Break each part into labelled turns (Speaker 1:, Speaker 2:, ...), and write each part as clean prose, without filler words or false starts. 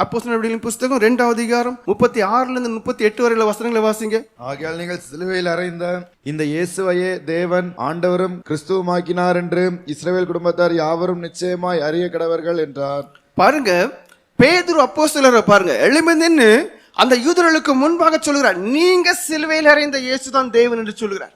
Speaker 1: அப்போஸ்தலர் நடவடிக்கைகளின் புஸ்தகம் 2வது அதிகாரம் 36 38 வரையில வசனங்களை வாசிங்க.
Speaker 2: ஆகையால் நீங்கள் சிலுவையில் அறைந்த இந்த இயேசுவையே தேவன் ஆண்டவரும் கிறிஸ்துவுமாக்கினார் என்று இஸ்ரவேல் குடும்பத்தார் யாவரும் நிச்சயமாய் அறிய கடவர்கள் என்றார்.
Speaker 1: பாருங்க, பேதுரு அப்போஸ்தலரை பாருங்க, எழுமிருந்து அந்த யூதர்களுக்கு முன்பாக சொல்கிறார், நீங்க சிலுவையில் அறைந்த இயேசுதான் தேவன் என்று சொல்கிறார்.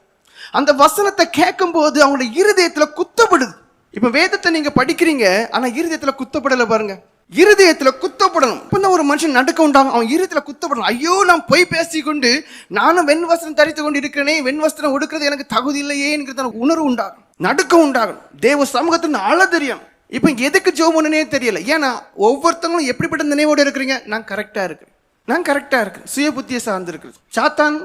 Speaker 1: அந்த வசனத்தை கேட்கும் போது அவங்களுடைய இருதயத்துல குத்தப்படுது. இப்ப வேதத்தை நீங்க படிக்கிறீங்க, ஆனா இருதயத்துல குத்தப்படல. பாருங்க, இருதயத்துல குத்தப்படணும். இப்ப ஒரு மனுஷன் நடுக்க உண்டாகும், அவன் இருதயத்துல குத்தப்படணும். ஐயோ, நான் பொய் பேசிக்கொண்டு நானும் வெண் வஸ்திரம் தரித்து கொண்டு இருக்கிறேனே, வெண் வஸ்திரம் உடுக்கிறது எனக்கு தகுதி இல்லையே என்கிற உணர்வு உண்டாகும், நடுக்க உண்டாகணும். தேவ சமூகத்தின் ஆழ தெரியும். இப்ப எதுக்கு ஜெபம் பண்ணனே தெரியல. ஏன்னா ஒவ்வொருத்தவங்களும் எப்படிப்பட்ட நினைவோடு இருக்கிறீங்க, நான் கரெக்டா இருக்கேன், சுய புத்தியை சார்ந்து இருக்கிறது. சாத்தான்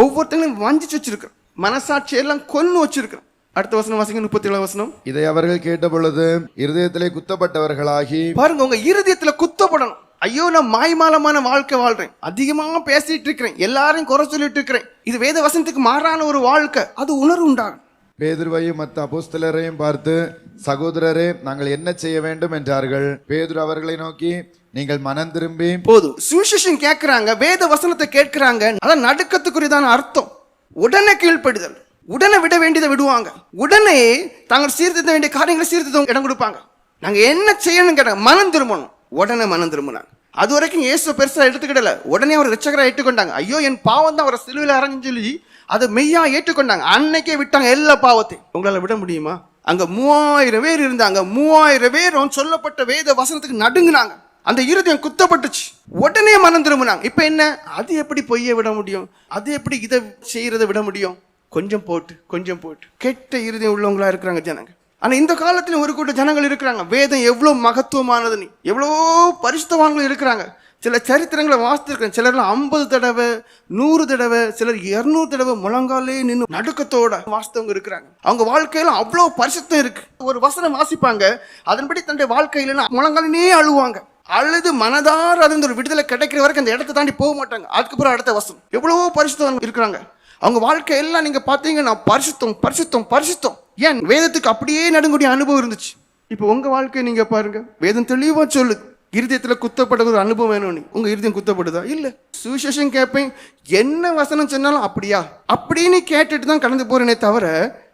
Speaker 1: ஒவ்வொருத்தங்களும் வஞ்சிச்சு வச்சிருக்கிறேன், மனசாட்சியெல்லாம் கொன்னு வச்சிருக்கிறேன். அடுத்த வசனம் வாசிங்க, 37 வசனம்.
Speaker 2: இதை அவர்கள் கேட்ட பொழுது இருதயத்திலே குத்தப்பட்டவர்களாகி.
Speaker 1: பாருங்க, உங்க இருதயத்துல குத்தப்படணும். ஐயோ, நான் மாய்மாலமான வாழ்க்கை வாழ்றேன், அதிகமா பேசிட்டு இருக்கிறேன், எல்லாரையும் குறை சொல்லிட்டு இருக்கிறேன், இது வேத வசனத்துக்கு மாறான ஒரு வாழ்க்கை, அது உணர்வு உண்டாகும்.
Speaker 2: பேதுருவையும் மற்ற அப்போஸ்தலரையும் பார்த்து, சகோதரரே, நாங்கள் என்ன செய்ய வேண்டும் என்றார்கள். பேதுரு அவர்களை நோக்கி, நீங்கள் மனம் திரும்பி
Speaker 1: போதும். சுவிசேஷம் கேட்கிறாங்க, வேத வசனத்தை கேட்கிறாங்க, அதான் நடுக்கத்துக்குரியதான அர்த்தம். உடனே கீழ்ப்படுதல், உடனே விட வேண்டியதை விடுவாங்க, உடனே தாங்கள் சீர்திருத்த வேண்டிய காரியங்களை சீர்திருத்த இடம் கொடுப்பாங்க. நாங்க என்ன செய்யணும் கேட்டாங்க, மனம் திரும்பணும். உடனே மனம் திரும்பினாங்க. அது வரைக்கும் இயேசு பெருசா எடுத்துக்கிடல, உடனே அவர் ரட்சகரா ஏற்றுக்கொண்டாங்க. ஐயோ, என் பாவம் தான் அவரை சிலுவையில் அறைஞ்சு சொல்லி அதை மெய்யா ஏற்றுக்கொண்டாங்க. அன்னைக்கே விட்டாங்க எல்லா பாவத்தையும். உங்களால விட முடியுமா? அங்க 3000 பேர் இருந்தாங்க, 3000 பேரும் சொல்லப்பட்ட வேத வசனத்துக்கு நடுங்கினாங்க. அந்த இருதயம் குத்தப்பட்டுச்சு, உடனே மனம் திரும்பினாங்க. இப்ப என்ன, அது எப்படி பொய்ய விட முடியும், அது எப்படி இதை செய்யறதை விட முடியும்? கொஞ்சம் போட்டு கெட்ட இருதயம் உள்ளவங்களா இருக்கிறாங்க ஜனங்க. ஆனா இந்த காலத்துல ஒரு கூட்ட ஜனங்கள் இருக்கிறாங்க, வேதம் எவ்வளவு மகத்துவமானது, நீ எவ்வளோ பரிசுத்தவான்கள் இருக்கிறாங்க. சில சரித்திரங்களை வாசித்திருக்கிறேன், சிலர்லாம் 50 தடவை 100 தடவை, சிலர் 200 தடவை முழங்காலே நின்று நடுக்கத்தோட வாசித்தவங்க இருக்கிறாங்க. அவங்க வாழ்க்கையில அவ்வளவு பரிசுத்தம் இருக்கு. ஒரு வசனம் வாசிப்பாங்க, அதன்படி தன்னுடைய வாழ்க்கையில முழங்காலே அழுவாங்க. அழுது மனதார அது ஒரு விடுதலை கிடைக்கிற வரைக்கும் அந்த இடத்தை தாண்டி போக மாட்டாங்க. அதுக்கப்புறம் அடுத்த வசனம். எவ்வளவோ பரிசுத்தம் இருக்கிறாங்க. அவங்க வாழ்க்கையெல்லாம் நீங்க பாத்தீங்கன்னா பரிசுத்தம். ஏன், வேதத்துக்கு அப்படியே நடுங்கக்கூடிய அனுபவம் இருந்துச்சு. இப்போ உங்க வாழ்க்கையை நீங்க பாருங்க, வேதம் தெளிவா சொல்லுது, இருதயத்துல குத்தப்பட்ட ஒரு அனுபவம் வேணும். உங்க இருதயம் குத்தப்படுதா? இல்ல. சுவிசேஷம் கேட்பேன், என்ன வசனம் சொன்னாலும் அப்படியா அப்படின்னு கேட்டுட்டு தான் கடந்து போறேனே தவிர,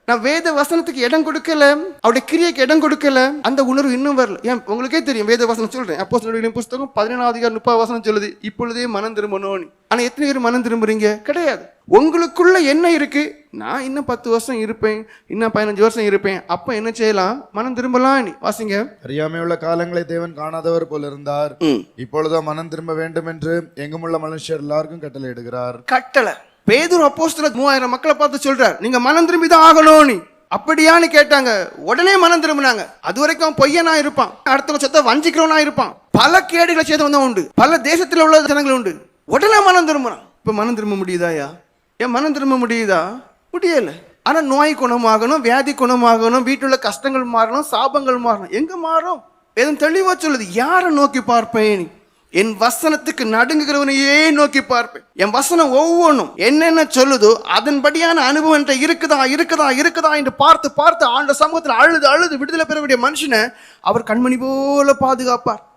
Speaker 1: நான் வேத வசனத்துக்கு இடம் கொடுக்கல, அவருடைய கிரியைக்கு இடம் கொடுக்கல, அந்த உணர்வு இன்னும் வரல. ஏன், உங்களுக்கே தெரியும், வேத வசனம் சொல்றேன். அப்போஸ்தலர் நடவடிக்கைகளின் புஸ்தகம் 14வது அதிகாரம் 30 வசனம் சொல்லுது, இப்பொழுதே மனம் திரும்பணும். ஆனா எத்தனை பேர் மனம் திரும்புறீங்க? கிடையாது. உங்களுக்குள்ள என்ன இருக்கு, நான் இன்னும் 10 வருஷம் இருப்பேன், இன்னும் 15 வருஷம் இருப்பேன், அப்ப என்ன செய்யலாம், மனம் திரும்பலாம். வாசிங்க.
Speaker 2: அறியாமையுள்ள காலங்களை தேவன் காணாதவர் போல இருந்தார், இப்பொழுதோ மனம் திரும்ப வேண்டும் என்று எங்குமுள்ள மனுஷர் எல்லாருக்கும் கட்டளை இடுகிறார்.
Speaker 1: கட்டளை. பேதுரு அப்போஸ்தலர் 3000 மக்களை பார்த்து சொல்றார், நீங்க மனம் திரும்பி தான் ஆகணும். நீ அப்படியான்னு கேட்டாங்க, உடனே மனம் திரும்பினாங்க. அது வரைக்கும் பொய்யனா இருப்பான், அடுத்தவங்க சொத்தை வஞ்சிக்கிறவனா இருப்பான், பல கேடுகளை செய்தவன் உண்டு, பல தேசத்துல உள்ள ஜனங்கள் உண்டு. உடனே மனம் திரும்பினான். இப்ப மனம் திரும்ப முடியுதாயா? ஏன் மனம் திரும்ப முடியுதா? முடியல. ஆனா நோய் குணமாகணும், வியாதி குணமாகணும், வீட்டுள்ள கஷ்டங்கள் மாறணும், சாபங்கள் மாறணும். எங்க மாறும்? எதுவும் தெளிவா சொல்லுது, யாரை நோக்கி பார்ப்பேன்? என் வசனத்துக்கு நடுங்குகிறவனையே நோக்கி பார்ப்பேன். என் வசனம் ஒவ்வொன்றும் என்னென்ன சொல்லுதோ அதன்படியான அனுபவம் இருக்குதா என்று பார்த்து ஆண்ட சமூகத்தில் அழுது விடுதலை பெறக்கூடிய மனுஷனை அவர் கண்மணி போல பாதுகாப்பார்.